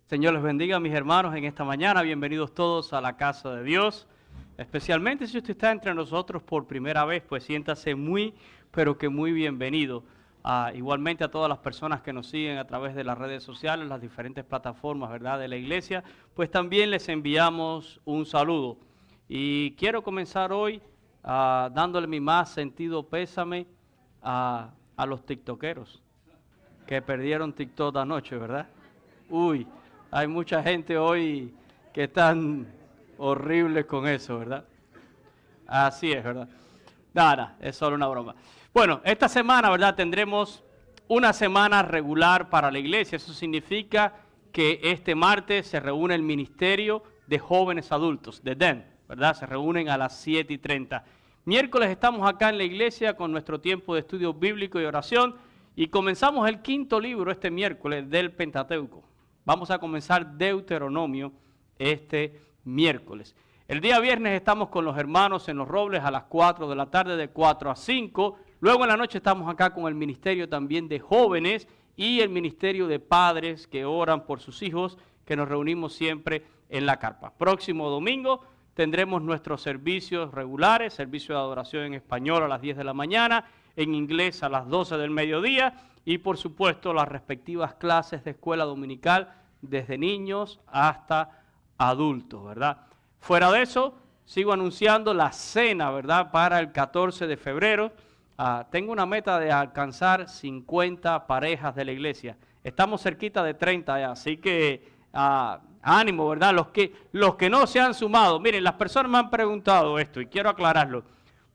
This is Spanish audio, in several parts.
Señor les bendiga, mis hermanos, en esta mañana. Bienvenidos todos a la casa de Dios. Especialmente si usted está entre nosotros por primera vez, pues siéntase muy, pero que muy bienvenido. Igualmente a todas las personas que nos siguen a través de las redes sociales, las diferentes plataformas, ¿verdad?, de la iglesia, pues también les enviamos un saludo. Y quiero comenzar hoy dándole mi más sentido pésame a los tiktokeros que perdieron TikTok anoche, ¿verdad? Uy, hay mucha gente hoy que están horribles con eso, ¿verdad? Así es, ¿verdad? Nada, es solo una broma. Bueno, esta semana, ¿verdad? Tendremos una semana regular para la iglesia. Eso significa que este martes se reúne el Ministerio de Jóvenes Adultos, de DEN, ¿verdad? Se reúnen a las 7:30. Miércoles estamos acá en la iglesia con nuestro tiempo de estudio bíblico y oración y comenzamos el 5º libro este miércoles del Pentateuco. Vamos a comenzar Deuteronomio este miércoles. El día viernes estamos con los hermanos en Los Robles a las 4 de la tarde, de 4 a 5. Luego en la noche estamos acá con el ministerio también de jóvenes y el ministerio de padres que oran por sus hijos, que nos reunimos siempre en la carpa. Próximo domingo tendremos nuestros servicios regulares, servicio de adoración en español a las 10 de la mañana, en inglés a las 12 del mediodía y por supuesto las respectivas clases de escuela dominical desde niños hasta adultos, ¿verdad? Fuera de eso, sigo anunciando la cena, ¿verdad?, para el 14 de febrero. Tengo una meta de alcanzar 50 parejas de la iglesia. Estamos cerquita de 30 ya, así que ánimo, ¿verdad? Los que no se han sumado. Miren, las personas me han preguntado esto y quiero aclararlo.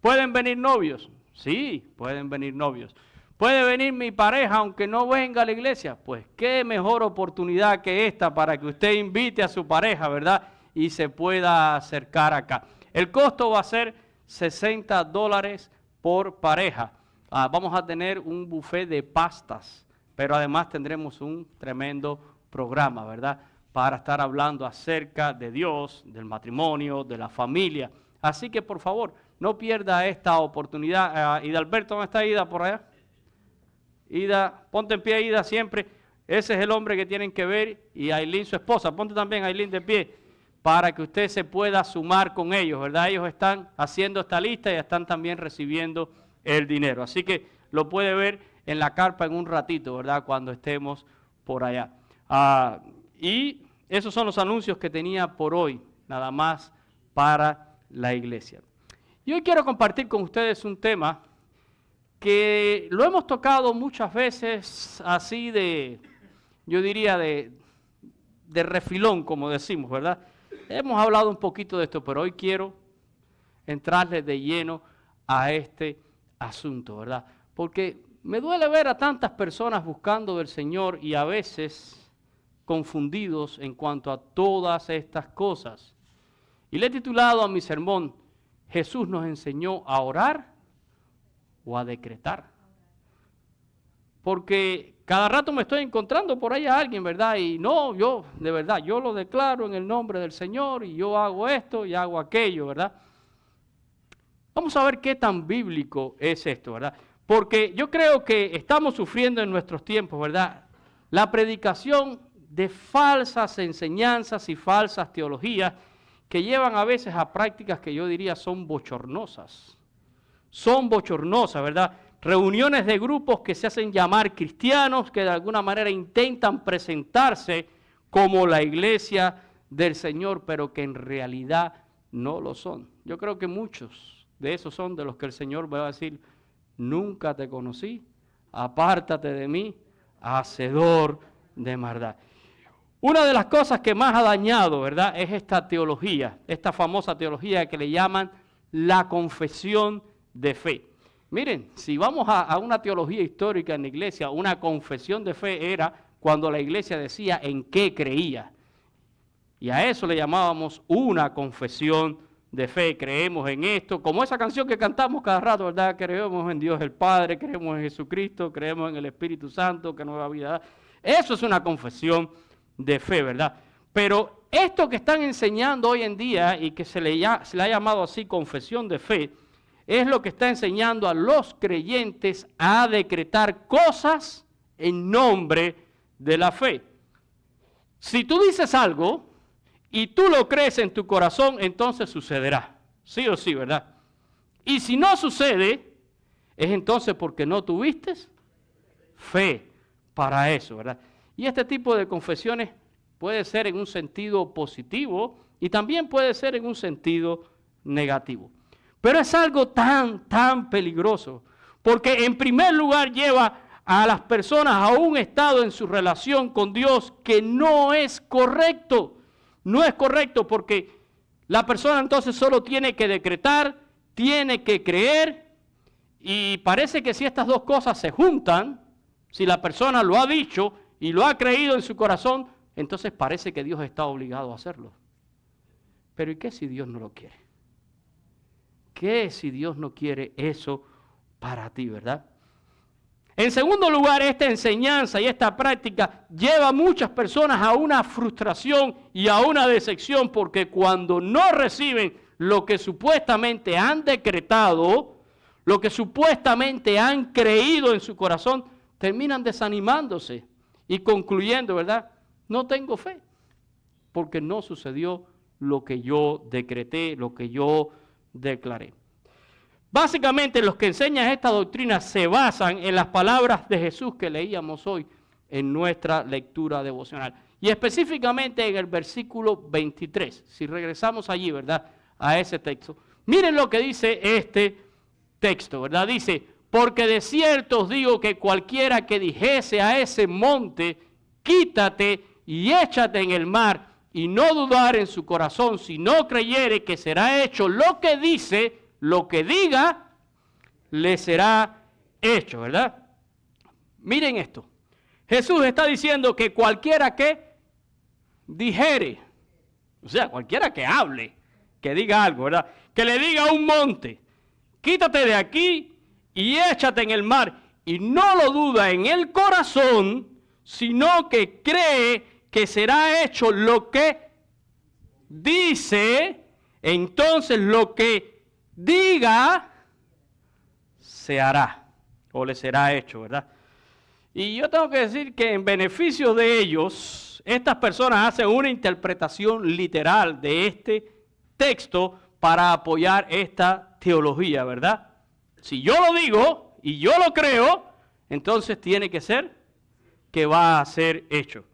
¿Pueden venir novios? Sí, pueden venir novios. ¿Puede venir mi pareja aunque no venga a la iglesia? Pues qué mejor oportunidad que esta para que usted invite a su pareja, ¿verdad?, y se pueda acercar acá. El costo va a ser $60 por pareja. Vamos a tener un buffet de pastas, pero además tendremos un tremendo programa, ¿verdad?, para estar hablando acerca de Dios, del matrimonio, de la familia. Así que por favor, no pierda ida oportunidad. Ida Alberto, ¿dónde está Ida por allá? Ida, ponte en pie, Ida, siempre. Ese es el hombre que tienen que ver. Y Ailín, su esposa, ponte también Ailín de pie, para que usted se pueda sumar con ellos, ¿verdad? Ellos están haciendo esta lista y están también recibiendo el dinero. Así que lo puede ver en la carpa en un ratito, ¿verdad?, cuando estemos por allá. Y esos son los anuncios que tenía por hoy, nada más para la iglesia. Y hoy quiero compartir con ustedes un tema que lo hemos tocado muchas veces así yo diría de refilón, como decimos, ¿verdad? Hemos hablado un poquito de esto, pero hoy quiero entrarle de lleno a este asunto, ¿verdad? Porque me duele ver a tantas personas buscando del Señor y a veces confundidos en cuanto a todas estas cosas. Y le he titulado a mi sermón, Jesús nos enseñó a orar o a decretar. Porque cada rato me estoy encontrando por ahí a alguien, ¿verdad? Y no, yo, de verdad, yo lo declaro en el nombre del Señor y yo hago esto y hago aquello, ¿verdad? Vamos a ver qué tan bíblico es esto, ¿verdad? Porque yo creo que estamos sufriendo en nuestros tiempos, ¿verdad?, la predicación de falsas enseñanzas y falsas teologías que llevan a veces a prácticas que yo diría son bochornosas. Son bochornosas, ¿verdad? Reuniones de grupos que se hacen llamar cristianos, que de alguna manera intentan presentarse como la iglesia del Señor, pero que en realidad no lo son. Yo creo que muchos de esos son de los que el Señor va a decir, nunca te conocí, apártate de mí, hacedor de maldad. Una de las cosas que más ha dañado, ¿verdad?, es esta teología, esta famosa teología que le llaman la confesión de fe. Miren, si vamos a una teología histórica en la iglesia, una confesión de fe era cuando la iglesia decía en qué creía. Y a eso le llamábamos una confesión de fe. Creemos en esto, como esa canción que cantamos cada rato, ¿verdad? Creemos en Dios el Padre, creemos en Jesucristo, creemos en el Espíritu Santo, que nueva vida da. Eso es una confesión de fe, ¿verdad? Pero esto que están enseñando hoy en día y que se le ha llamado así confesión de fe, es lo que está enseñando a los creyentes a decretar cosas en nombre de la fe. Si tú dices algo y tú lo crees en tu corazón, entonces sucederá. Sí o sí, ¿verdad? Y si no sucede, es entonces porque no tuviste fe para eso, ¿verdad? Y este tipo de confesiones puede ser en un sentido positivo y también puede ser en un sentido negativo. Pero es algo tan peligroso, porque en primer lugar lleva a las personas a un estado en su relación con Dios que no es correcto. No es correcto porque la persona entonces solo tiene que decretar, tiene que creer, y parece que si estas dos cosas se juntan, si la persona lo ha dicho y lo ha creído en su corazón, entonces parece que Dios está obligado a hacerlo. Pero ¿y qué si Dios no lo quiere? ¿Qué si Dios no quiere eso para ti, verdad? En segundo lugar, esta enseñanza y esta práctica lleva a muchas personas a una frustración y a una decepción, porque cuando no reciben lo que supuestamente han decretado, lo que supuestamente han creído en su corazón, terminan desanimándose y concluyendo, ¿verdad? No tengo fe, porque no sucedió lo que yo decreté, lo que yo declaré. Básicamente los que enseñan esta doctrina se basan en las palabras de Jesús que leíamos hoy en nuestra lectura devocional. Y específicamente en el versículo 23. Si regresamos allí, ¿verdad? A ese texto. Miren lo que dice este texto, ¿verdad? Dice, porque de cierto os digo que cualquiera que dijese a ese monte, quítate y échate en el mar, y no dudar en su corazón, si no creyere que será hecho lo que dice, lo que diga, le será hecho, ¿verdad? Miren esto. Jesús está diciendo que cualquiera que dijere, o sea, cualquiera que hable, que diga algo, ¿verdad? Que le diga a un monte, quítate de aquí y échate en el mar, y no lo duda en el corazón, sino que cree que será hecho lo que dice, entonces lo que diga, se hará, o le será hecho, ¿verdad? Y yo tengo que decir que en beneficio de ellos, estas personas hacen una interpretación literal de este texto para apoyar esta teología, ¿verdad? Si yo lo digo y yo lo creo, entonces tiene que ser que va a ser hecho.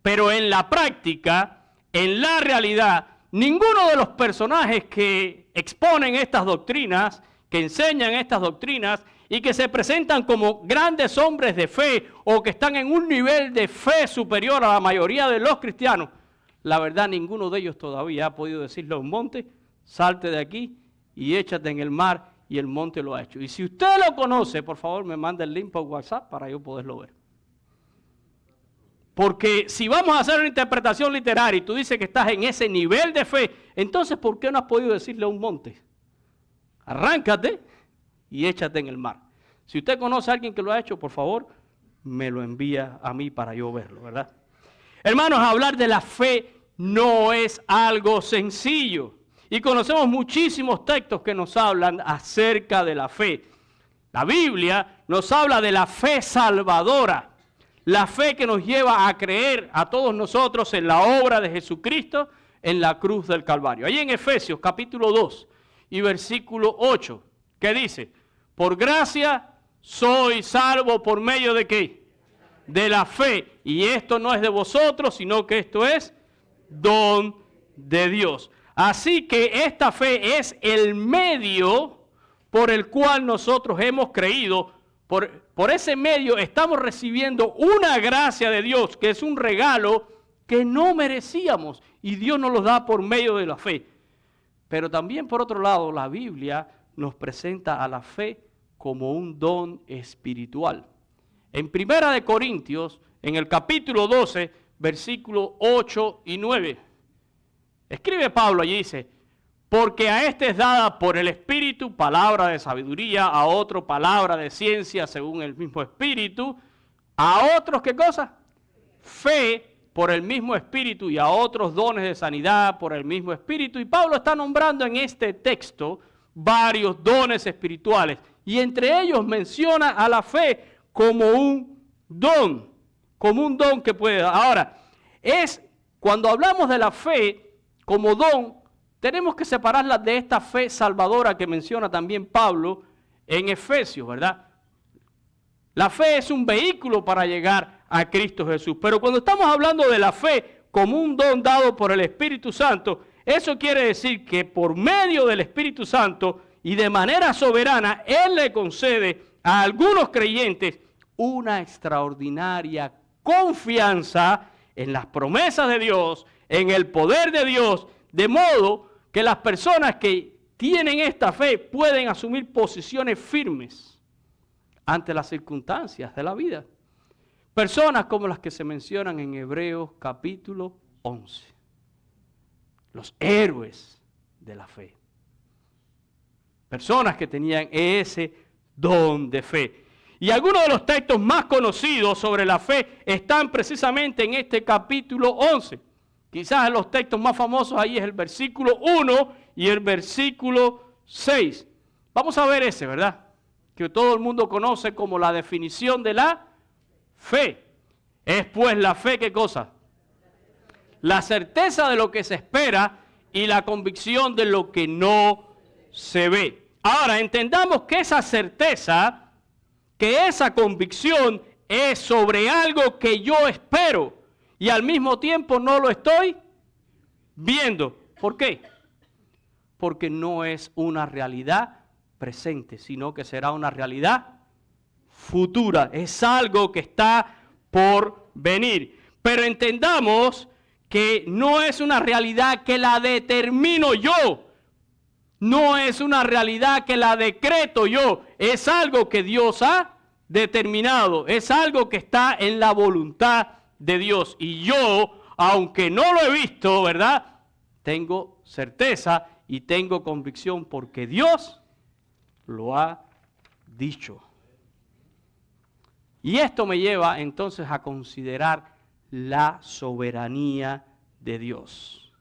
Pero en la práctica, en la realidad, ninguno de los personajes que exponen estas doctrinas, que enseñan estas doctrinas y que se presentan como grandes hombres de fe o que están en un nivel de fe superior a la mayoría de los cristianos, la verdad ninguno de ellos todavía ha podido decirle a un monte, salte de aquí y échate en el mar, y el monte lo ha hecho. Y si usted lo conoce, por favor me manda el link por WhatsApp para yo poderlo ver. Porque si vamos a hacer una interpretación literaria y tú dices que estás en ese nivel de fe, entonces ¿por qué no has podido decirle a un monte? Arráncate y échate en el mar. Si usted conoce a alguien que lo ha hecho, por favor, me lo envía a mí para yo verlo, ¿verdad? Hermanos, hablar de la fe no es algo sencillo. Y conocemos muchísimos textos que nos hablan acerca de la fe. La Biblia nos habla de la fe salvadora. La fe que nos lleva a creer a todos nosotros en la obra de Jesucristo en la cruz del Calvario. Ahí en Efesios capítulo 2 y versículo 8, ¿qué dice? Por gracia soy salvo por medio de ¿qué? De la fe. Y esto no es de vosotros, sino que esto es don de Dios. Así que esta fe es el medio por el cual nosotros hemos creído. Por ese medio estamos recibiendo una gracia de Dios, que es un regalo que no merecíamos, y Dios nos lo da por medio de la fe. Pero también, por otro lado, la Biblia nos presenta a la fe como un don espiritual. En 1 Corintios, en el capítulo 12, versículos 8 y 9, escribe Pablo allí, dice, porque a este es dada por el Espíritu palabra de sabiduría, a otro palabra de ciencia según el mismo Espíritu, a otros, ¿qué cosa? Fe por el mismo Espíritu, y a otros dones de sanidad por el mismo Espíritu. Y Pablo está nombrando en este texto varios dones espirituales, y entre ellos menciona a la fe como un don que puede dar. Ahora, cuando hablamos de la fe como don, tenemos que separarla de esta fe salvadora que menciona también Pablo en Efesios, ¿verdad? La fe es un vehículo para llegar a Cristo Jesús. Pero cuando estamos hablando de la fe como un don dado por el Espíritu Santo, eso quiere decir que por medio del Espíritu Santo y de manera soberana, Él le concede a algunos creyentes una extraordinaria confianza en las promesas de Dios, en el poder de Dios, de modo que las personas que tienen esta fe pueden asumir posiciones firmes ante las circunstancias de la vida. Personas como las que se mencionan en Hebreos capítulo 11. Los héroes de la fe. Personas que tenían ese don de fe. Y algunos de los textos más conocidos sobre la fe están precisamente en este capítulo 11. Quizás los textos más famosos ahí es el versículo 1 y el versículo 6. Vamos a ver ese, ¿verdad? Que todo el mundo conoce como la definición de la fe. Es pues la fe, ¿qué cosa? La certeza de lo que se espera y la convicción de lo que no se ve. Ahora, entendamos que esa certeza, que esa convicción es sobre algo que yo espero y al mismo tiempo no lo estoy viendo. ¿Por qué? Porque no es una realidad presente, sino que será una realidad futura. Es algo que está por venir. Pero entendamos que no es una realidad que la determino yo. No es una realidad que la decreto yo. Es algo que Dios ha determinado. Es algo que está en la voluntad de Dios. Y yo, aunque no lo he visto, ¿verdad? Tengo certeza y tengo convicción porque Dios lo ha dicho. Y esto me lleva entonces a considerar la soberanía de Dios.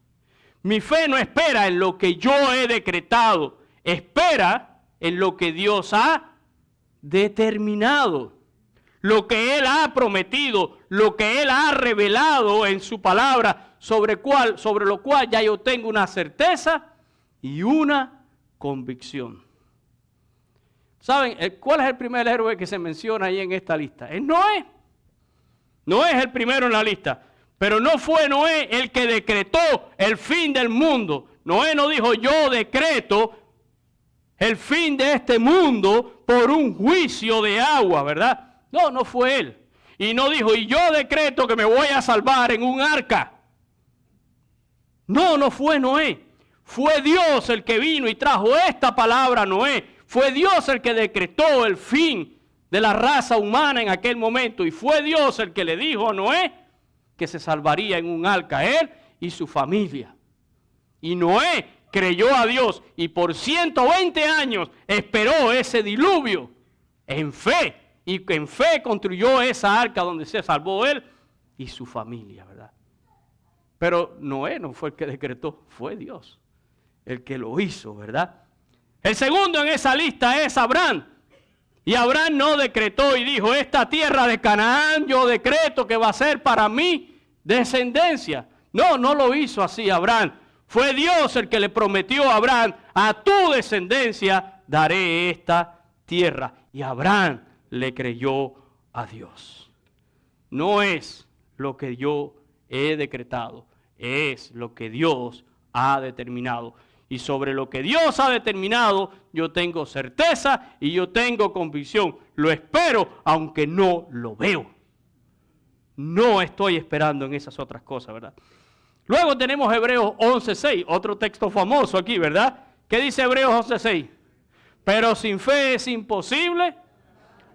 Mi fe no espera en lo que yo he decretado, espera en lo que Dios ha determinado, lo que Él ha prometido, lo que Él ha revelado en su palabra, sobre lo cual ya yo tengo una certeza y una convicción. ¿Saben cuál es el primer héroe que se menciona ahí en esta lista? Es Noé. Noé es el primero en la lista. Pero no fue Noé el que decretó el fin del mundo. Noé no dijo yo decreto el fin de este mundo por un juicio de agua, ¿verdad? No, no fue él. Y no dijo y yo decreto que me voy a salvar en un arca. No, no fue Noé. Fue Dios el que vino y trajo esta palabra a Noé. Fue Dios el que decretó el fin de la raza humana en aquel momento. Y fue Dios el que le dijo a Noé que se salvaría en un arca él y su familia. Y Noé creyó a Dios y por 120 años esperó ese diluvio en fe. Y en fe construyó esa arca donde se salvó él y su familia, ¿verdad? Pero Noé no fue el que decretó, fue Dios el que lo hizo, ¿verdad? El segundo en esa lista es Abraham. Y Abraham no decretó y dijo, esta tierra de Canaán yo decreto que va a ser para mi descendencia. No, no lo hizo así Abraham. Fue Dios el que le prometió a Abraham, a tu descendencia daré esta tierra. Y Abraham le creyó a Dios. No es lo que yo he decretado, es lo que Dios ha determinado. Y sobre lo que Dios ha determinado, yo tengo certeza y yo tengo convicción. Lo espero, aunque no lo veo. No estoy esperando en esas otras cosas, ¿verdad? Luego tenemos Hebreos 11:6, otro texto famoso aquí, ¿verdad? ¿Qué dice Hebreos 11:6? Pero sin fe es imposible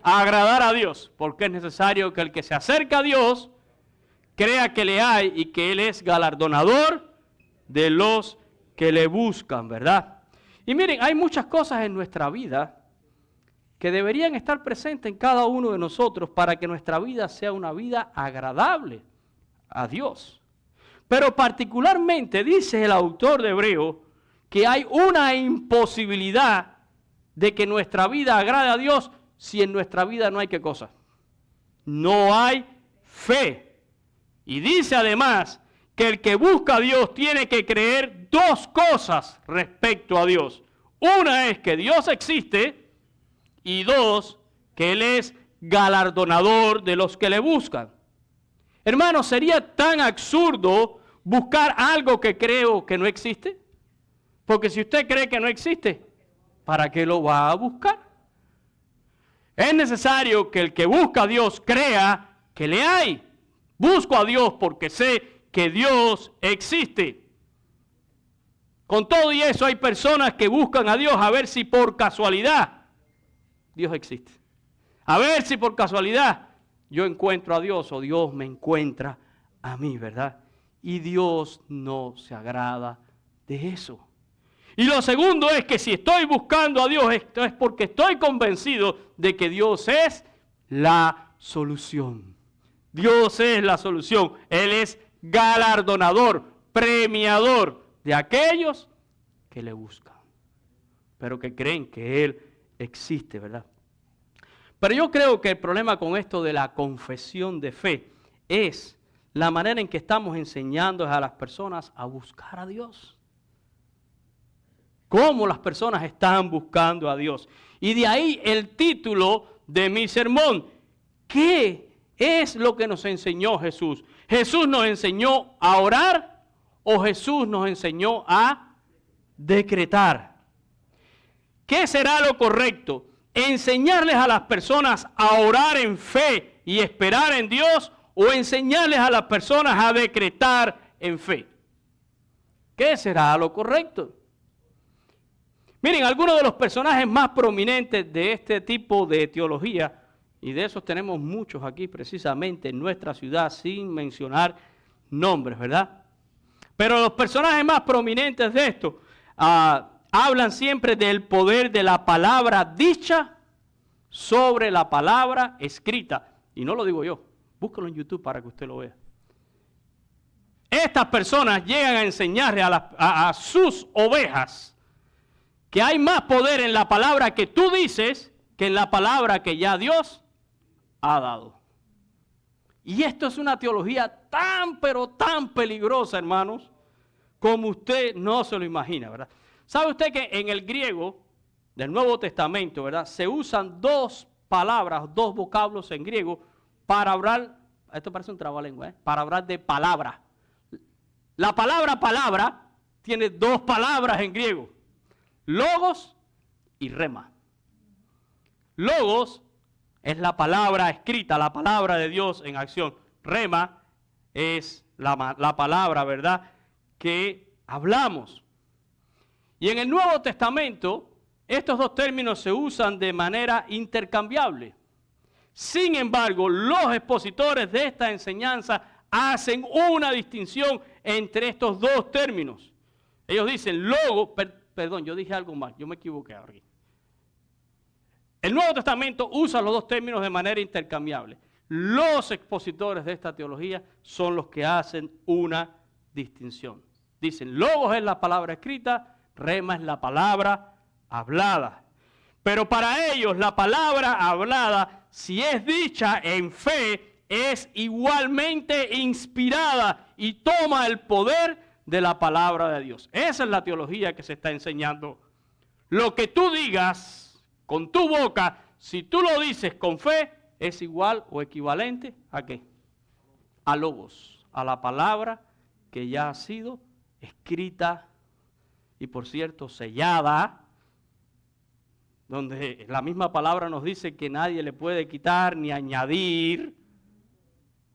agradar a Dios, porque es necesario que el que se acerca a Dios crea que le hay y que Él es galardonador de los que le buscan, ¿verdad? Y miren, hay muchas cosas en nuestra vida que deberían estar presentes en cada uno de nosotros para que nuestra vida sea una vida agradable a Dios. Pero particularmente dice el autor de Hebreos que hay una imposibilidad de que nuestra vida agrade a Dios si en nuestra vida no hay ¿qué cosa? No hay fe. Y dice además que el que busca a Dios tiene que creer dos cosas respecto a Dios. Una es que Dios existe y dos, que Él es galardonador de los que le buscan. Hermanos, ¿sería tan absurdo buscar algo que creo que no existe? Porque si usted cree que no existe, ¿para qué lo va a buscar? Es necesario que el que busca a Dios crea que le hay. Busco a Dios porque sé que Dios existe. Con todo y eso hay personas que buscan a Dios a ver si por casualidad Dios existe. A ver si por casualidad yo encuentro a Dios o Dios me encuentra a mí, ¿verdad? Y Dios no se agrada de eso. Y lo segundo es que si estoy buscando a Dios, esto es porque estoy convencido de que Dios es la solución. Dios es la solución. Él es galardonador, premiador de aquellos que le buscan, pero que creen que Él existe, ¿verdad? Pero yo creo que el problema con esto de la confesión de fe es la manera en que estamos enseñando a las personas a buscar a Dios. Cómo las personas están buscando a Dios. Y de ahí el título de mi sermón. ¿Qué es lo que nos enseñó Jesús? ¿Jesús nos enseñó a orar o Jesús nos enseñó a decretar? ¿Qué será lo correcto? ¿Enseñarles a las personas a orar en fe y esperar en Dios o enseñarles a las personas a decretar en fe? ¿Qué será lo correcto? Miren, algunos de los personajes más prominentes de este tipo de teología, y de esos tenemos muchos aquí precisamente en nuestra ciudad, sin mencionar nombres, ¿verdad? Pero los personajes más prominentes de esto hablan siempre del poder de la palabra dicha sobre la palabra escrita. Y no lo digo yo, búscalo en YouTube para que usted lo vea. Estas personas llegan a enseñarle a sus ovejas que hay más poder en la palabra que tú dices que en la palabra que ya Dios ha dado. Y esto es una teología tan, pero tan peligrosa, hermanos, como usted no se lo imagina, ¿verdad? ¿Sabe usted que en el griego del Nuevo Testamento, ¿verdad?, se usan dos palabras, dos vocablos en griego para hablar, esto parece un trabalengua, para hablar de palabra. La palabra palabra tiene dos palabras en griego. Logos y rema. Logos es la palabra escrita, la palabra de Dios en acción. Rema es la palabra, ¿verdad?, que hablamos. Y en el Nuevo Testamento, estos dos términos se usan de manera intercambiable. Sin embargo, los expositores de esta enseñanza hacen una distinción entre estos dos términos. Ellos dicen logo, perdón, yo dije algo mal, yo me equivoqué aquí. El Nuevo Testamento usa los dos términos de manera intercambiable. Los expositores de esta teología son los que hacen una distinción. Dicen, logos es la palabra escrita, rema es la palabra hablada. Pero para ellos la palabra hablada, si es dicha en fe, es igualmente inspirada y toma el poder de la palabra de Dios. Esa es la teología que se está enseñando. Lo que tú digas con tu boca, si tú lo dices con fe, es igual o equivalente ¿a qué? A logos, a la palabra que ya ha sido escrita y por cierto sellada, donde la misma palabra nos dice que nadie le puede quitar ni añadir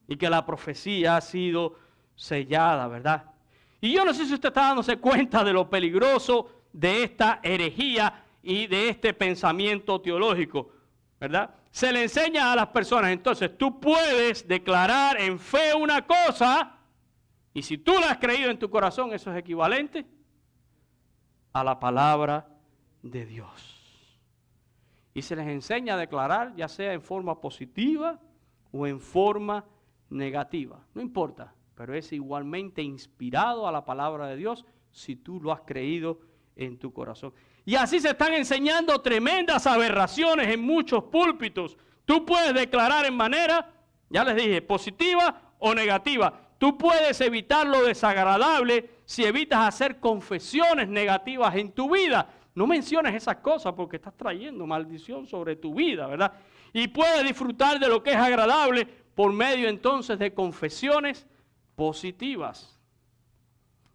y que la profecía ha sido sellada, ¿verdad? Y yo no sé si usted está dándose cuenta de lo peligroso de esta herejía y de este pensamiento teológico, ¿verdad? Se le enseña a las personas, entonces tú puedes declarar en fe una cosa y si tú la has creído en tu corazón, eso es equivalente a la palabra de Dios. Y se les enseña a declarar ya sea en forma positiva o en forma negativa, no importa, pero es igualmente inspirado a la palabra de Dios si tú lo has creído en tu corazón. Y así se están enseñando tremendas aberraciones en muchos púlpitos. Tú puedes declarar en manera, ya les dije, positiva o negativa. Tú puedes evitar lo desagradable si evitas hacer confesiones negativas en tu vida. No menciones esas cosas porque estás trayendo maldición sobre tu vida, ¿verdad? Y puedes disfrutar de lo que es agradable por medio entonces de confesiones positivas.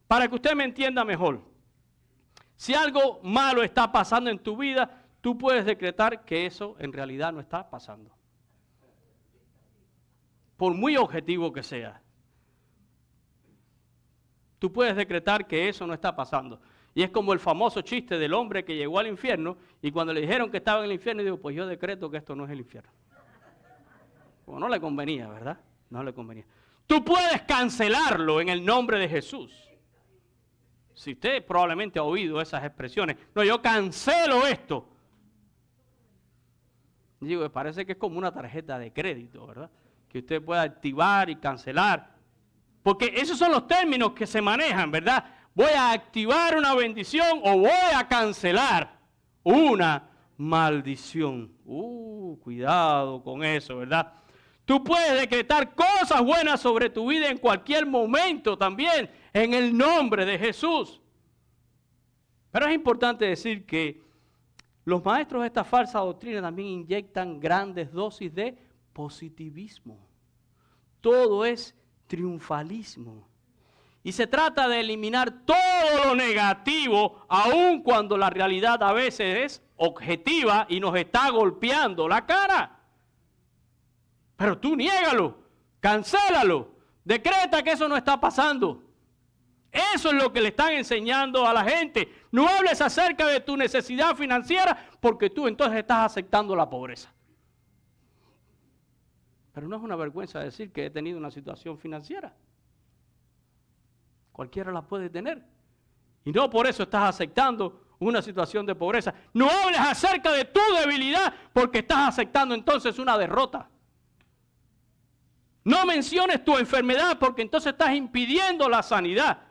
Para que usted me entienda mejor, si algo malo está pasando en tu vida, tú puedes decretar que eso en realidad no está pasando. Por muy objetivo que sea. Tú puedes decretar que eso no está pasando. Y es como el famoso chiste del hombre que llegó al infierno y cuando le dijeron que estaba en el infierno, dijo, pues yo decreto que esto no es el infierno. Como no le convenía, ¿verdad? No le convenía. Tú puedes cancelarlo en el nombre de Jesús. Si usted probablemente ha oído esas expresiones, no, yo cancelo esto. Digo, parece que es como una tarjeta de crédito, ¿verdad? Que usted pueda activar y cancelar. Porque esos son los términos que se manejan, ¿verdad? Voy a activar una bendición o voy a cancelar una maldición. Cuidado con eso, ¿verdad? Tú puedes decretar cosas buenas sobre tu vida en cualquier momento también, en el nombre de Jesús. Pero es importante decir que los maestros de esta falsa doctrina también inyectan grandes dosis de positivismo. Todo es triunfalismo. Y se trata de eliminar todo lo negativo, aun cuando la realidad a veces es objetiva y nos está golpeando la cara. Pero tú niégalo, cancélalo, decreta que eso no está pasando. Eso es lo que le están enseñando a la gente. No hables acerca de tu necesidad financiera porque tú entonces estás aceptando la pobreza. Pero no es una vergüenza decir que he tenido una situación financiera. Cualquiera la puede tener. Y no por eso estás aceptando una situación de pobreza. No hables acerca de tu debilidad porque estás aceptando entonces una derrota. No menciones tu enfermedad porque entonces estás impidiendo la sanidad.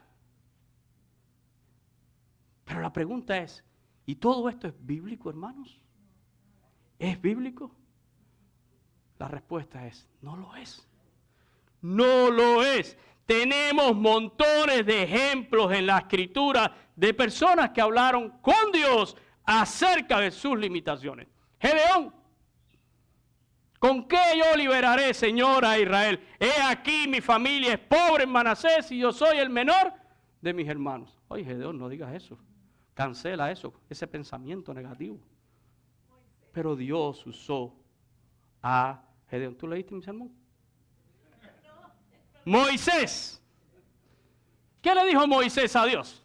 Pero la pregunta es, ¿y todo esto es bíblico, hermanos? ¿Es bíblico? La respuesta es, no lo es. No lo es. Tenemos montones de ejemplos en la Escritura de personas que hablaron con Dios acerca de sus limitaciones. Gedeón, ¿con qué yo liberaré, Señor, a Israel? He aquí mi familia es pobre en Manasés y yo soy el menor de mis hermanos. Oye, Gedeón, no digas eso. Cancela eso, ese pensamiento negativo. Pero Dios usó a Gedeón. ¿Tú leíste mi sermón? Moisés. ¿Qué le dijo Moisés a Dios?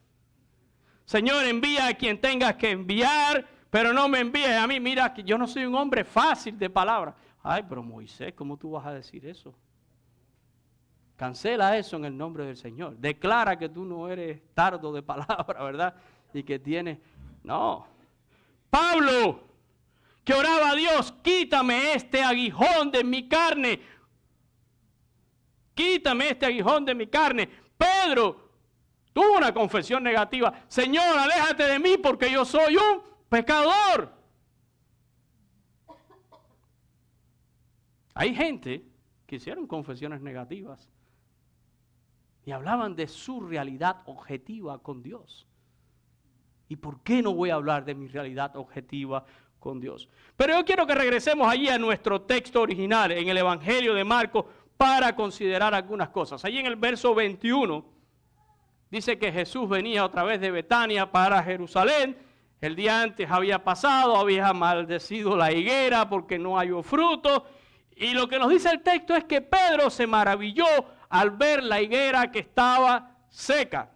Señor, envía a quien tengas que enviar, pero no me envíes a mí. Mira, que yo no soy un hombre fácil de palabras. Ay, pero Moisés, ¿cómo tú vas a decir eso? Cancela eso en el nombre del Señor. Declara que tú no eres tardo de palabra, ¿verdad? Y que tienes... No. Pablo, que oraba a Dios, quítame este aguijón de mi carne. Quítame este aguijón de mi carne. Pedro tuvo una confesión negativa. Señor, aléjate de mí porque yo soy un pecador. Hay gente que hicieron confesiones negativas y hablaban de su realidad objetiva con Dios. ¿Y por qué no voy a hablar de mi realidad objetiva con Dios? Pero yo quiero que regresemos allí a nuestro texto original en el Evangelio de Marcos para considerar algunas cosas. Allí en el verso 21 dice que Jesús venía otra vez de Betania para Jerusalén. El día antes había pasado, había maldecido la higuera porque no halló fruto. Y lo que nos dice el texto es que Pedro se maravilló al ver la higuera que estaba seca,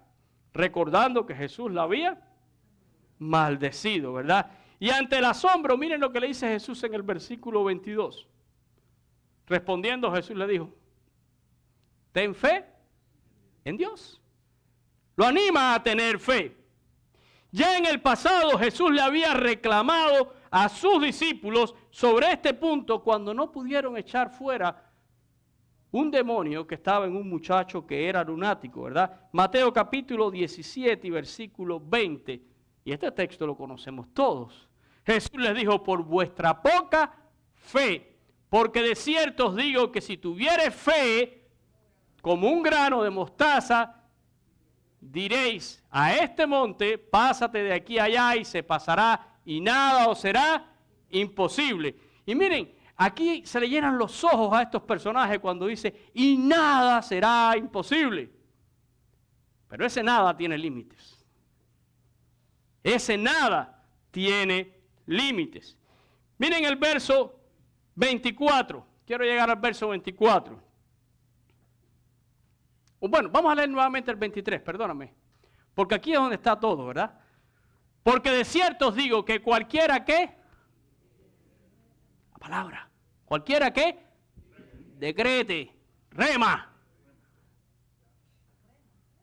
recordando que Jesús la había maldecido, ¿verdad? Y ante el asombro, miren lo que le dice Jesús en el versículo 22. Respondiendo, Jesús le dijo, ten fe en Dios. Lo anima a tener fe. Ya en el pasado Jesús le había reclamado a sus discípulos sobre este punto cuando no pudieron echar fuera un demonio que estaba en un muchacho que era lunático, ¿verdad? Mateo capítulo 17 y versículo 20. Y este texto lo conocemos todos. Jesús les dijo, por vuestra poca fe, porque de cierto os digo que si tuvieres fe como un grano de mostaza, diréis a este monte, pásate de aquí a allá y se pasará, y nada os será imposible. Y miren, aquí se le llenan los ojos a estos personajes cuando dice, y nada será imposible. Pero ese nada tiene límites. Ese nada tiene límites. Miren el verso 24. Quiero llegar al verso 24. Bueno, vamos a leer nuevamente el 23, perdóname. Porque aquí es donde está todo, ¿verdad? Porque de cierto os digo que cualquiera que, la palabra, cualquiera que decrete, rema.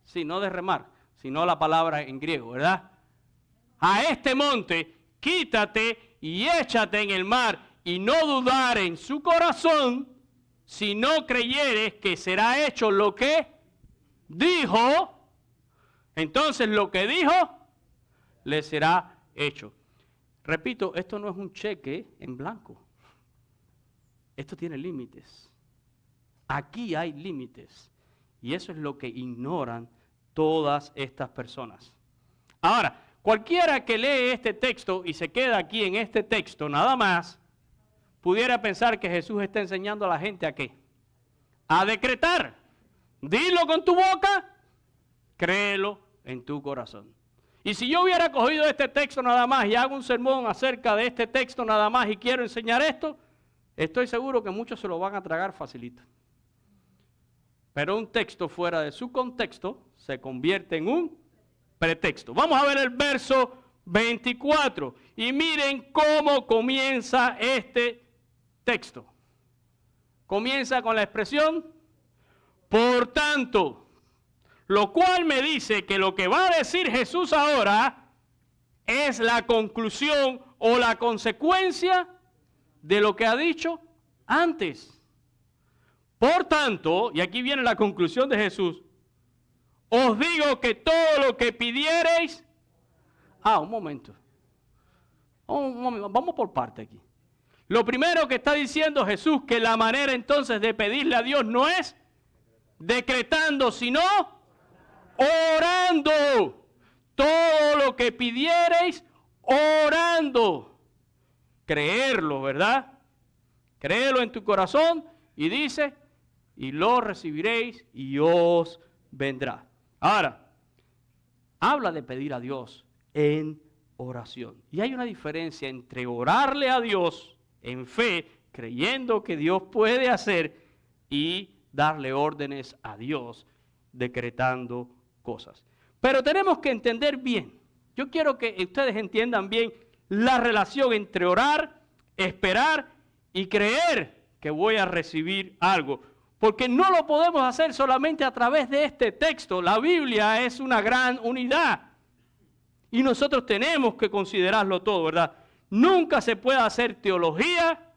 Sí, no de remar, sino la palabra en griego, ¿verdad? A este monte, quítate y échate en el mar, y no dudar en su corazón, si no creyeres que será hecho lo que dijo, entonces lo que dijo le será hecho. Repito, esto no es un cheque en blanco. Esto tiene límites. Aquí hay límites. Y eso es lo que ignoran todas estas personas. Ahora, cualquiera que lee este texto y se queda aquí en este texto nada más, pudiera pensar que Jesús está enseñando a la gente a qué. A decretar. Dilo con tu boca, créelo en tu corazón. Y si yo hubiera cogido este texto nada más y hago un sermón acerca de este texto nada más y quiero enseñar esto, estoy seguro que muchos se lo van a tragar facilito. Pero un texto fuera de su contexto se convierte en un pretexto. Vamos a ver el verso 24 y miren cómo comienza este texto. Comienza con la expresión, por tanto, lo cual me dice que lo que va a decir Jesús ahora es la conclusión o la consecuencia de lo que ha dicho antes. Por tanto, y aquí viene la conclusión de Jesús, os digo que todo lo que pidiereis... un momento. Vamos por parte aquí. Lo primero que está diciendo Jesús, que la manera entonces de pedirle a Dios no es decretando, sino orando. Todo lo que pidiereis, orando. Creerlo, ¿verdad? Créelo en tu corazón y dice, y lo recibiréis y os vendrá. Ahora, habla de pedir a Dios en oración. Y hay una diferencia entre orarle a Dios en fe, creyendo que Dios puede hacer, y darle órdenes a Dios, decretando cosas. Pero tenemos que entender bien. Yo quiero que ustedes entiendan bien la relación entre orar, esperar y creer que voy a recibir algo. Porque no lo podemos hacer solamente a través de este texto. La Biblia es una gran unidad. Y nosotros tenemos que considerarlo todo, ¿verdad? Nunca se puede hacer teología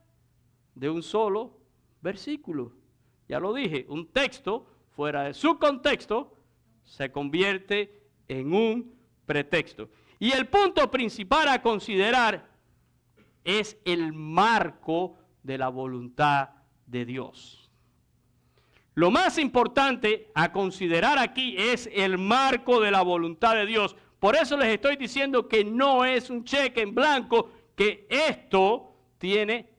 de un solo versículo. Ya lo dije, un texto fuera de su contexto se convierte en un pretexto. Y el punto principal a considerar es el marco de la voluntad de Dios. Lo más importante a considerar aquí es el marco de la voluntad de Dios. Por eso les estoy diciendo que no es un cheque en blanco, que esto tiene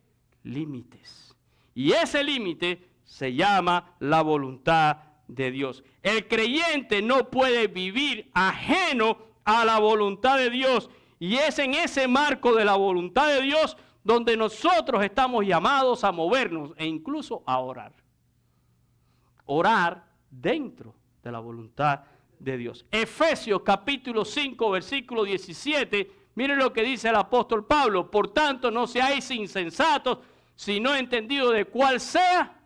límites. Y ese límite se llama la voluntad de Dios. El creyente no puede vivir ajeno a la voluntad de Dios. Y es en ese marco de la voluntad de Dios donde nosotros estamos llamados a movernos e incluso a orar. Orar dentro de la voluntad de Dios. Efesios capítulo 5, versículo 17. Miren lo que dice el apóstol Pablo. Por tanto, no seáis insensatos, sino entendidos de cuál sea.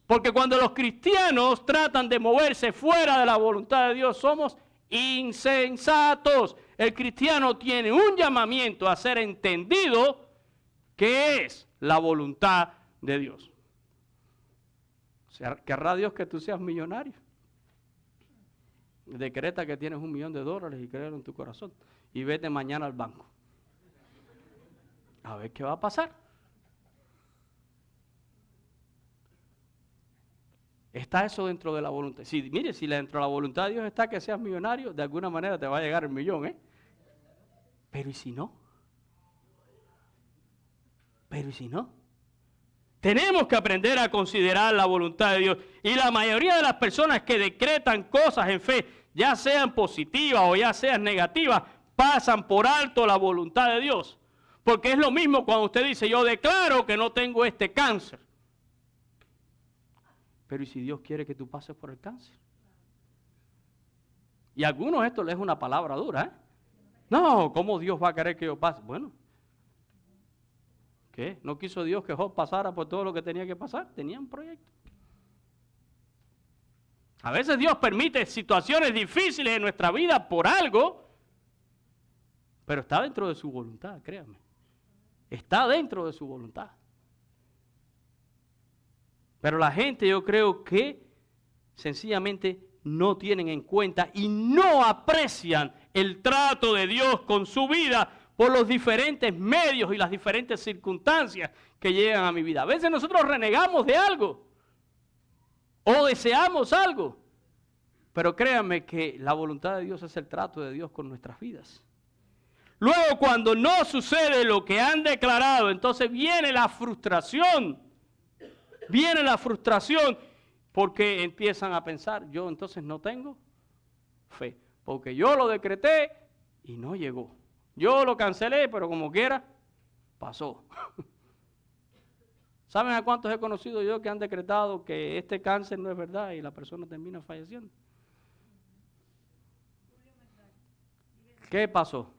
Porque cuando los cristianos tratan de moverse fuera de la voluntad de Dios, somos insensatos. El cristiano tiene un llamamiento a ser entendido que es la voluntad de Dios. O sea, ¿querrá Dios que tú seas millonario? Decreta que tienes $1 millón y créelo en tu corazón. Y vete mañana al banco. A ver qué va a pasar. ¿Está eso dentro de la voluntad? Sí, mire, si dentro de la voluntad de Dios está que seas millonario, de alguna manera te va a llegar el millón, ¿eh? Pero ¿y si no? Pero ¿y si no? Tenemos que aprender a considerar la voluntad de Dios. Y la mayoría de las personas que decretan cosas en fe, ya sean positivas o ya sean negativas, pasan por alto la voluntad de Dios. Porque es lo mismo cuando usted dice, yo declaro que no tengo este cáncer. Pero ¿y si Dios quiere que tú pases por el cáncer? Y a algunos esto les es una palabra dura, ¿eh? No, ¿cómo Dios va a querer que yo pase? Bueno, ¿qué? ¿No quiso Dios que Job pasara por todo lo que tenía que pasar? Tenía un proyecto. A veces Dios permite situaciones difíciles en nuestra vida por algo, pero está dentro de su voluntad, créanme. Está dentro de su voluntad. Pero la gente, yo creo que sencillamente no tienen en cuenta y no aprecian el trato de Dios con su vida por los diferentes medios y las diferentes circunstancias que llegan a mi vida. A veces nosotros renegamos de algo o deseamos algo, pero créanme que la voluntad de Dios es el trato de Dios con nuestras vidas. Luego, cuando no sucede lo que han declarado, entonces viene la frustración. Viene la frustración porque empiezan a pensar, yo entonces no tengo fe, porque yo lo decreté y no llegó. Yo lo cancelé, pero como quiera, pasó. ¿Saben a cuántos he conocido yo que han decretado que este cáncer no es verdad y la persona termina falleciendo? ¿Qué pasó?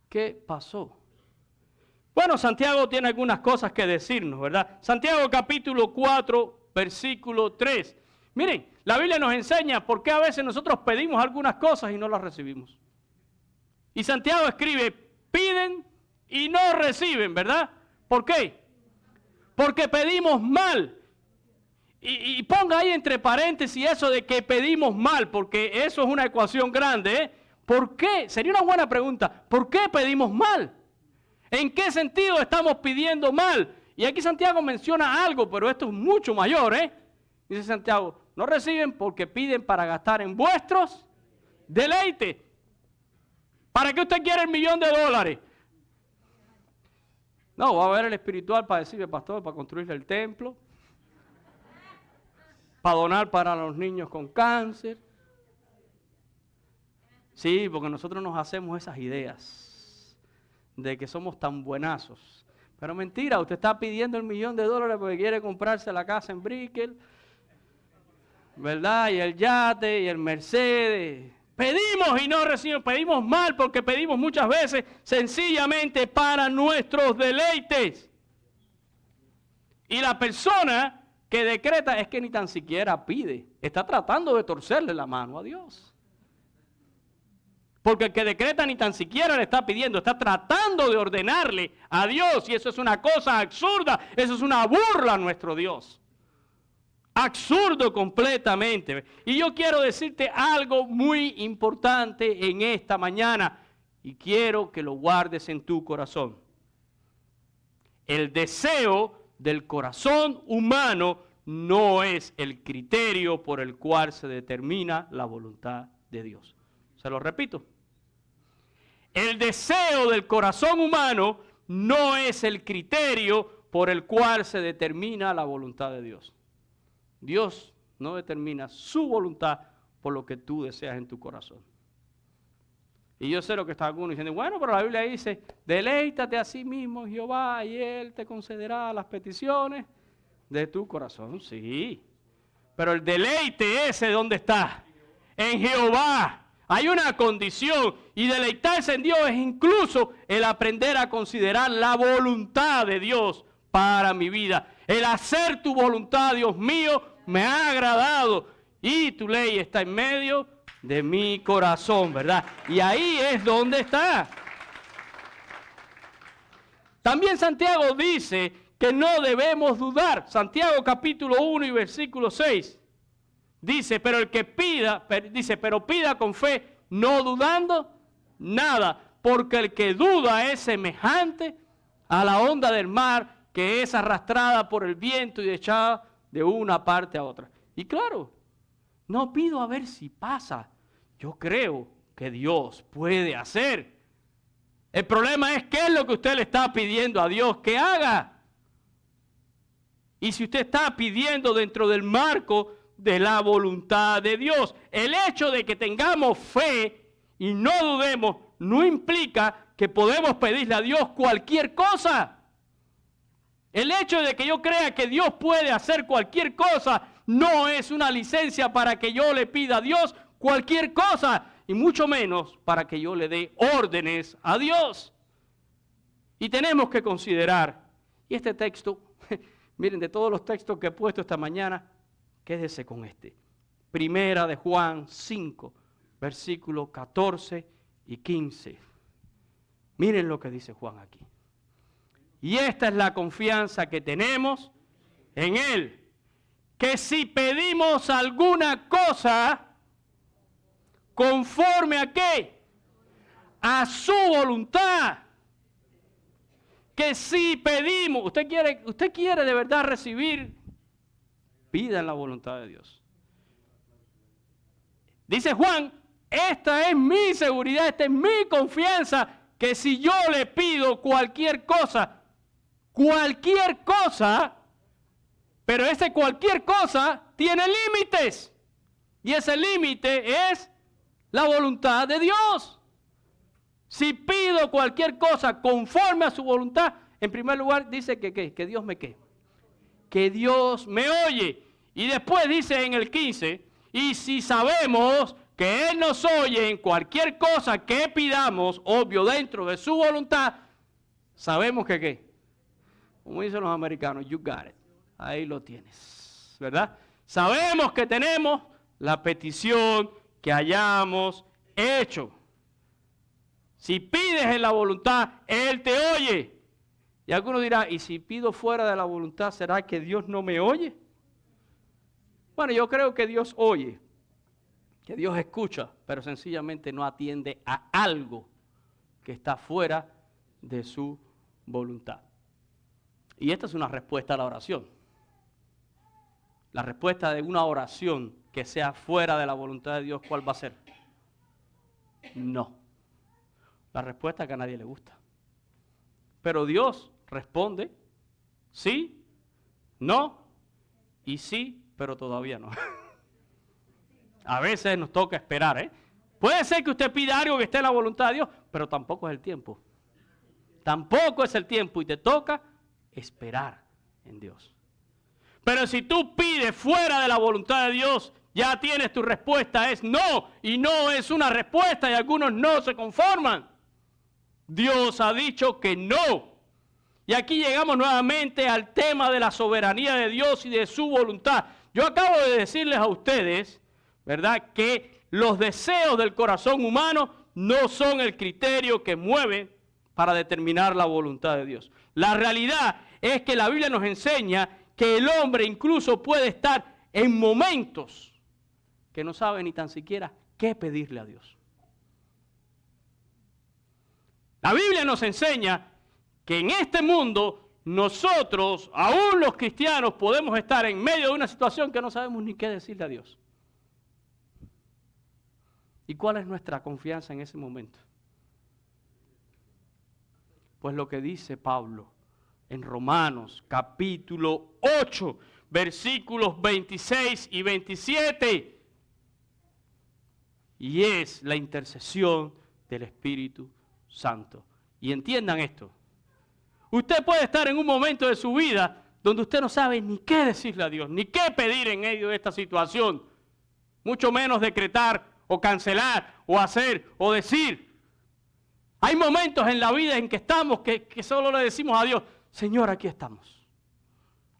¿Qué pasó? Bueno, Santiago tiene algunas cosas que decirnos, ¿verdad? Santiago capítulo 4, versículo 3. Miren, la Biblia nos enseña por qué a veces nosotros pedimos algunas cosas y no las recibimos. Y Santiago escribe, piden y no reciben, ¿verdad? ¿Por qué? Porque pedimos mal. Y ponga ahí entre paréntesis eso de que pedimos mal, porque eso es una ecuación grande, ¿eh? ¿Por qué? Sería una buena pregunta. ¿Por qué pedimos mal? ¿En qué sentido estamos pidiendo mal? Y aquí Santiago menciona algo, pero esto es mucho mayor, ¿eh? Dice Santiago, no reciben porque piden para gastar en vuestros deleites. ¿Para qué usted quiere $1.000.000? No, va a ver el espiritual para decirle, pastor, para construirle el templo, para donar para los niños con cáncer. Sí, porque nosotros nos hacemos esas ideas de que somos tan buenazos. Pero mentira, usted está pidiendo $1.000.000 porque quiere comprarse la casa en Brickell, ¿verdad? Y el yate y el Mercedes. Pedimos y no recibimos, pedimos mal porque pedimos muchas veces sencillamente para nuestros deleites. Y la persona que decreta es que ni tan siquiera pide, está tratando de torcerle la mano a Dios. Porque el que decreta ni tan siquiera le está pidiendo, está tratando de ordenarle a Dios. Y eso es una cosa absurda, eso es una burla a nuestro Dios. Absurdo completamente. Y yo quiero decirte algo muy importante en esta mañana. Y quiero que lo guardes en tu corazón. El deseo del corazón humano no es el criterio por el cual se determina la voluntad de Dios. Se lo repito. El deseo del corazón humano no es el criterio por el cual se determina la voluntad de Dios. Dios no determina su voluntad por lo que tú deseas en tu corazón. Y yo sé lo que está algunos diciendo, bueno, pero la Biblia dice, deleítate a sí mismo, Jehová, y Él te concederá las peticiones de tu corazón. Sí, pero el deleite ese, ¿dónde está? En Jehová. Hay una condición y deleitarse en Dios es incluso el aprender a considerar la voluntad de Dios para mi vida. El hacer tu voluntad, Dios mío, me ha agradado y tu ley está en medio de mi corazón, ¿verdad? Y ahí es donde está. También Santiago dice que no debemos dudar. Santiago capítulo 1 y versículo 6. Dice, pero el que pida, pero pida con fe, no dudando nada, porque el que duda es semejante a la onda del mar que es arrastrada por el viento y echada de una parte a otra. Y claro, no pido a ver si pasa. Yo creo que Dios puede hacer. El problema es qué es lo que usted le está pidiendo a Dios que haga. Y si usted está pidiendo dentro del marco de la voluntad de Dios, el hecho de que tengamos fe y no dudemos no implica que podemos pedirle a Dios cualquier cosa. El hecho de que yo crea que Dios puede hacer cualquier cosa no es una licencia para que yo le pida a Dios cualquier cosa, y mucho menos para que yo le dé órdenes a Dios. Y tenemos que considerar, y este texto, miren, de todos los textos que he puesto esta mañana, quédese con este. Primera de Juan 5, versículos 14 y 15. Miren lo que dice Juan aquí. Y esta es la confianza que tenemos en Él, que si pedimos alguna cosa, conforme a qué, a su voluntad, que si pedimos, usted quiere de verdad recibir, pida en la voluntad de Dios. Dice Juan, esta es mi seguridad, esta es mi confianza, que si yo le pido cualquier cosa, pero ese cualquier cosa tiene límites. Y ese límite es la voluntad de Dios. Si pido cualquier cosa conforme a su voluntad, en primer lugar dice que Dios me qué. Que Dios me oye. Y después dice en el 15, y si sabemos que Él nos oye en cualquier cosa que pidamos, obvio dentro de su voluntad, sabemos que qué. Como dicen los americanos, you got it. Ahí lo tienes, ¿verdad? Sabemos que tenemos la petición que hayamos hecho. Si pides en la voluntad, Él te oye. Y alguno dirá, ¿y si pido fuera de la voluntad, será que Dios no me oye? Bueno, yo creo que Dios oye, que Dios escucha, pero sencillamente no atiende a algo que está fuera de su voluntad. Y esta es una respuesta a la oración. La respuesta de una oración que sea fuera de la voluntad de Dios, ¿cuál va a ser? No. La respuesta es que a nadie le gusta. Pero Dios responde sí, no y sí, pero todavía no. A veces nos toca esperar, ¿eh? Puede ser que usted pida algo que esté en la voluntad de Dios, pero tampoco es el tiempo. Tampoco es el tiempo y te toca esperar en Dios. Pero si tú pides fuera de la voluntad de Dios, ya tienes tu respuesta, es no. Y no es una respuesta y algunos no se conforman. Dios ha dicho que no. Y aquí llegamos nuevamente al tema de la soberanía de Dios y de su voluntad. Yo acabo de decirles a ustedes, ¿verdad?, que los deseos del corazón humano no son el criterio que mueve para determinar la voluntad de Dios. La realidad es que la Biblia nos enseña que el hombre incluso puede estar en momentos que no sabe ni tan siquiera qué pedirle a Dios. La Biblia nos enseña que en este mundo nosotros, aún los cristianos, podemos estar en medio de una situación que no sabemos ni qué decirle a Dios. ¿Y cuál es nuestra confianza en ese momento? Pues lo que dice Pablo en Romanos capítulo 8, versículos 26 y 27. Y es la intercesión del Espíritu Santo. Y entiendan esto. Usted puede estar en un momento de su vida donde usted no sabe ni qué decirle a Dios, ni qué pedir en medio de esta situación. Mucho menos decretar o cancelar o hacer o decir. Hay momentos en la vida en que estamos que solo le decimos a Dios, Señor, aquí estamos.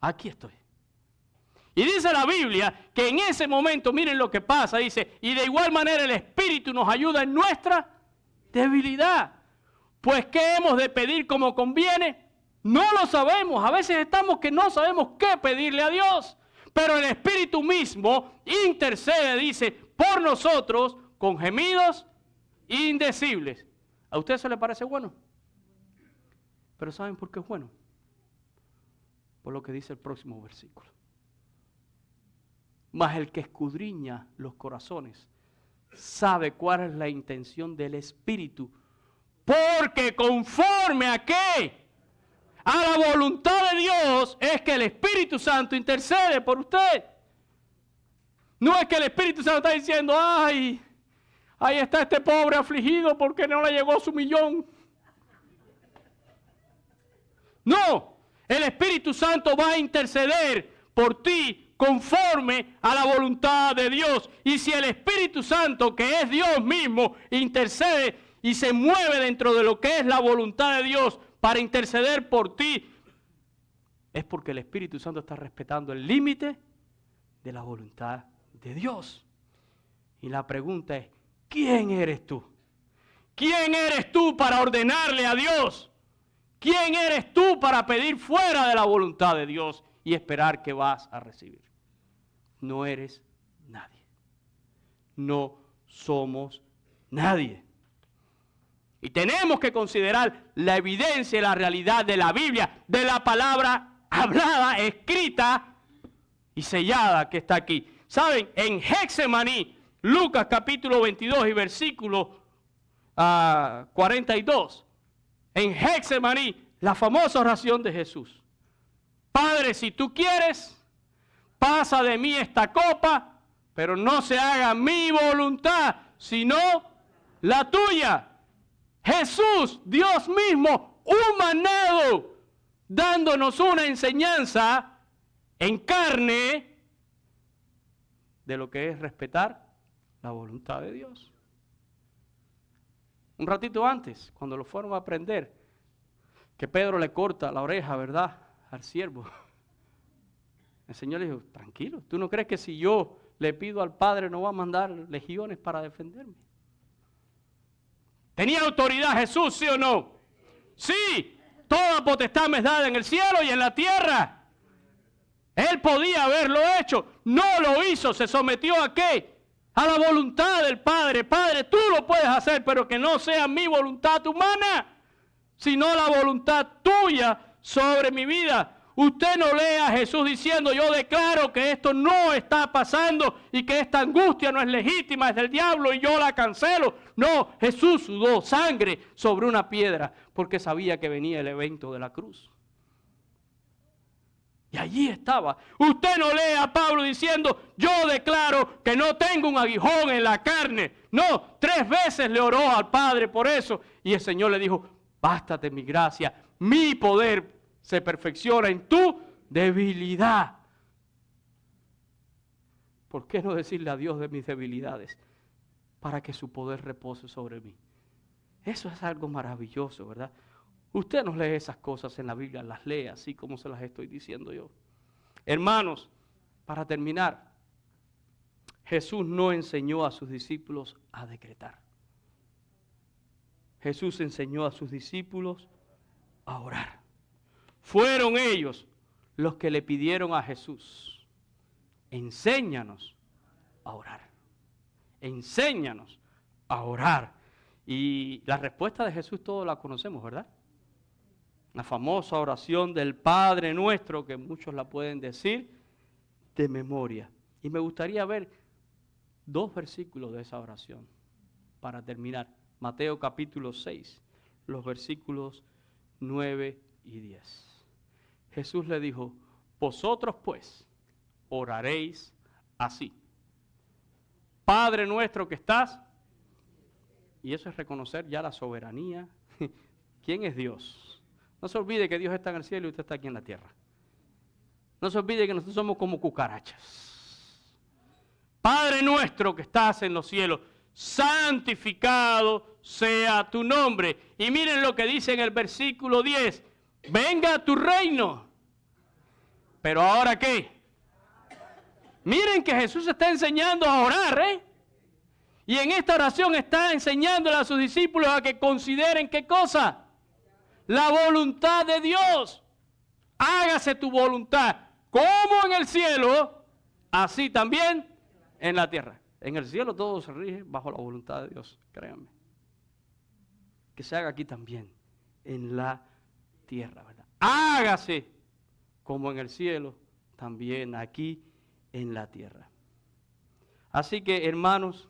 Aquí estoy. Y dice la Biblia que en ese momento, miren lo que pasa, dice, y de igual manera el Espíritu nos ayuda en nuestra debilidad. Pues, ¿qué hemos de pedir como conviene? No lo sabemos. A veces estamos que no sabemos qué pedirle a Dios. Pero el Espíritu mismo intercede, dice, por nosotros con gemidos indecibles. ¿A usted eso le parece bueno? Pero ¿saben por qué es bueno? Por lo que dice el próximo versículo. mas el que escudriña los corazones sabe cuál es la intención del Espíritu, porque conforme a qué, a la voluntad de Dios, es que el Espíritu Santo intercede por usted. No es que el Espíritu Santo está diciendo, ay, ahí está este pobre afligido porque no le llegó su millón. No, el Espíritu Santo va a interceder por ti conforme a la voluntad de Dios. Y si el Espíritu Santo, que es Dios mismo, intercede y se mueve dentro de lo que es la voluntad de Dios para interceder por ti, es porque el Espíritu Santo está respetando el límite de la voluntad de Dios. Y la pregunta es, ¿quién eres tú? ¿Quién eres tú para ordenarle a Dios? ¿Quién eres tú para pedir fuera de la voluntad de Dios y esperar que vas a recibir? No eres nadie. No somos nadie. Y tenemos que considerar la evidencia y la realidad de la Biblia, de la palabra hablada, escrita y sellada que está aquí. ¿Saben? En Getsemaní, Lucas capítulo 22 y versículo 42. En Getsemaní, la famosa oración de Jesús. Padre, si tú quieres, pasa de mí esta copa, pero no se haga mi voluntad, sino la tuya. Jesús, Dios mismo, humanado, dándonos una enseñanza en carne de lo que es respetar la voluntad de Dios. Un ratito antes, cuando lo fueron a prender, que Pedro le corta la oreja, ¿verdad?, al siervo. El Señor le dijo, tranquilo, ¿tú no crees que si yo le pido al Padre no va a mandar legiones para defenderme? ¿Tenía autoridad Jesús, sí o no? Sí, toda potestad me es dada en el cielo y en la tierra. Él podía haberlo hecho, no lo hizo, se sometió a ¿qué? A la voluntad del Padre. Padre, tú lo puedes hacer, pero que no sea mi voluntad humana, sino la voluntad tuya sobre mi vida. Usted no lee a Jesús diciendo, yo declaro que esto no está pasando y que esta angustia no es legítima, es del diablo y yo la cancelo. No, Jesús sudó sangre sobre una piedra porque sabía que venía el evento de la cruz. Y allí estaba. Usted no lee a Pablo diciendo, yo declaro que no tengo un aguijón en la carne. No, 3 veces le oró al Padre por eso. Y el Señor le dijo, bástate mi gracia, mi poder se perfecciona en tu debilidad. ¿Por qué no decirle a Dios de mis debilidades? Para que su poder repose sobre mí. Eso es algo maravilloso, ¿verdad? Usted no lee esas cosas en la Biblia, las lee así como se las estoy diciendo yo. Hermanos, para terminar, Jesús no enseñó a sus discípulos a decretar. Jesús enseñó a sus discípulos a orar. Fueron ellos los que le pidieron a Jesús, enséñanos a orar. Enséñanos a orar. Y la respuesta de Jesús todos la conocemos, ¿verdad? La famosa oración del Padre Nuestro, que muchos la pueden decir de memoria. Y me gustaría ver 2 versículos de esa oración para terminar. Mateo capítulo 6, los versículos 9 y 10. Jesús le dijo, vosotros pues oraréis así. Padre nuestro que estás, y eso es reconocer ya la soberanía. ¿Quién es Dios? No se olvide que Dios está en el cielo y usted está aquí en la tierra. No se olvide que nosotros somos como cucarachas. Padre nuestro que estás en los cielos, santificado sea tu nombre. Y miren lo que dice en el versículo 10. Venga tu reino. Pero ahora ¿qué? Miren que Jesús está enseñando a orar, ¿eh? Y en esta oración está enseñándole a sus discípulos a que consideren ¿qué cosa? La voluntad de Dios. Hágase tu voluntad, como en el cielo, así también en la tierra. En el cielo todo se rige bajo la voluntad de Dios, créanme. Que se haga aquí también, en la tierra, ¿verdad? Hágase como en el cielo, también aquí en la tierra. Así que, hermanos,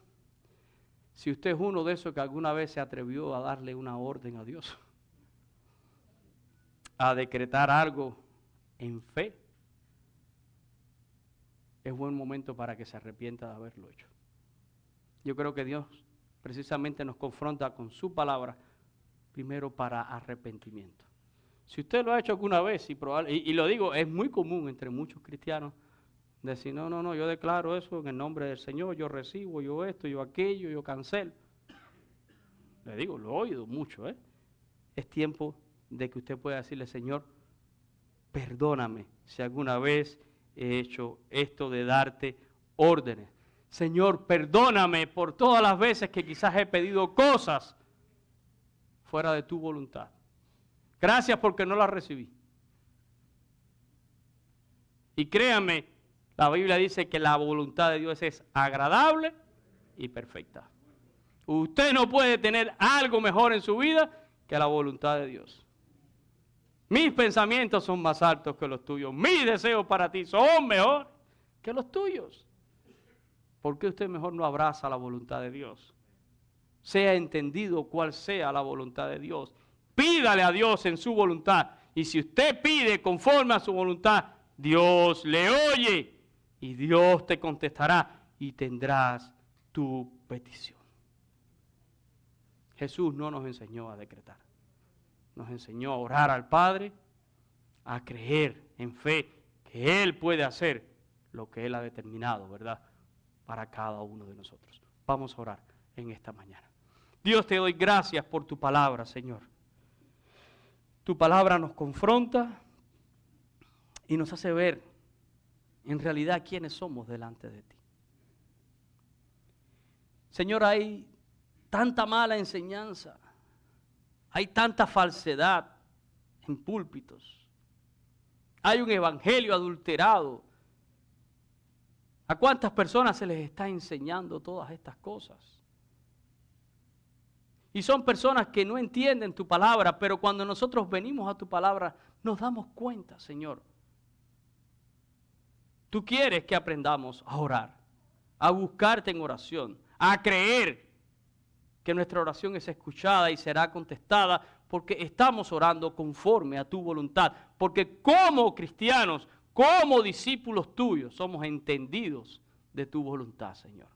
si usted es uno de esos que alguna vez se atrevió a darle una orden a Dios, a decretar algo en fe, es buen momento para que se arrepienta de haberlo hecho. Yo creo que Dios precisamente nos confronta con su palabra, primero para arrepentimiento. Si usted lo ha hecho alguna vez, y lo digo, es muy común entre muchos cristianos, decir, no, yo declaro eso en el nombre del Señor, yo recibo, yo esto, yo aquello, yo cancelo. Le digo, lo he oído mucho, ¿eh? Es tiempo de que usted pueda decirle, Señor, perdóname si alguna vez he hecho esto de darte órdenes. Señor, perdóname por todas las veces que quizás he pedido cosas fuera de tu voluntad. Gracias porque no las recibí. Y créanme, la Biblia dice que la voluntad de Dios es agradable y perfecta. Usted no puede tener algo mejor en su vida que la voluntad de Dios. Mis pensamientos son más altos que los tuyos. Mis deseos para ti son mejor que los tuyos. ¿Por qué usted mejor no abraza la voluntad de Dios? Sea entendido cuál sea la voluntad de Dios. Pídale a Dios en su voluntad. Y si usted pide conforme a su voluntad, Dios le oye. Y Dios te contestará y tendrás tu petición. Jesús no nos enseñó a decretar. Nos enseñó a orar al Padre, a creer en fe que Él puede hacer lo que Él ha determinado, ¿verdad? Para cada uno de nosotros. Vamos a orar en esta mañana. Dios, te doy gracias por tu palabra, Señor. Tu palabra nos confronta y nos hace ver en realidad quiénes somos delante de ti. Señor, hay tanta mala enseñanza, hay tanta falsedad en púlpitos, hay un evangelio adulterado. ¿A cuántas personas se les está enseñando todas estas cosas? Y son personas que no entienden tu palabra, pero cuando nosotros venimos a tu palabra, nos damos cuenta, Señor. Tú quieres que aprendamos a orar, a buscarte en oración, a creer que nuestra oración es escuchada y será contestada porque estamos orando conforme a tu voluntad. Porque como cristianos, como discípulos tuyos, somos entendidos de tu voluntad, Señor.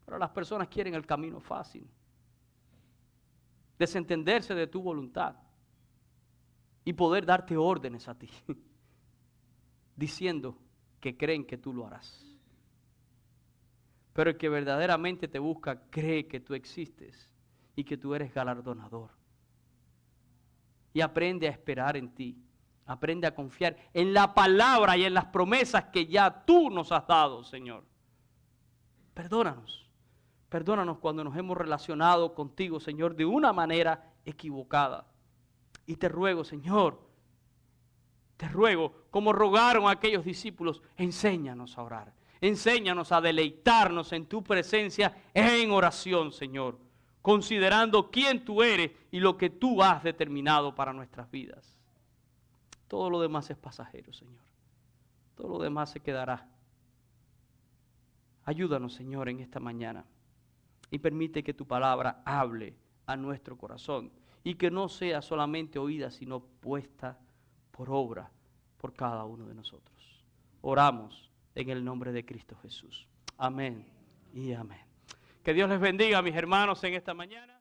Pero las personas quieren el camino fácil, desentenderse de tu voluntad y poder darte órdenes a ti, diciendo que creen que tú lo harás. Pero el que verdaderamente te busca cree que tú existes y que tú eres galardonador. Y aprende a esperar en ti. Aprende a confiar en la palabra y en las promesas que ya tú nos has dado, Señor. Perdónanos. Perdónanos cuando nos hemos relacionado contigo, Señor, de una manera equivocada. Y te ruego, Señor, te ruego, como rogaron aquellos discípulos, enséñanos a orar. Enséñanos a deleitarnos en tu presencia en oración, Señor, considerando quién tú eres y lo que tú has determinado para nuestras vidas. Todo lo demás es pasajero, Señor. Todo lo demás se quedará. Ayúdanos, Señor, en esta mañana y permite que tu palabra hable a nuestro corazón y que no sea solamente oída, sino puesta por obra por cada uno de nosotros. Oramos en el nombre de Cristo Jesús. Amén y amén. Que Dios les bendiga, mis hermanos, en esta mañana.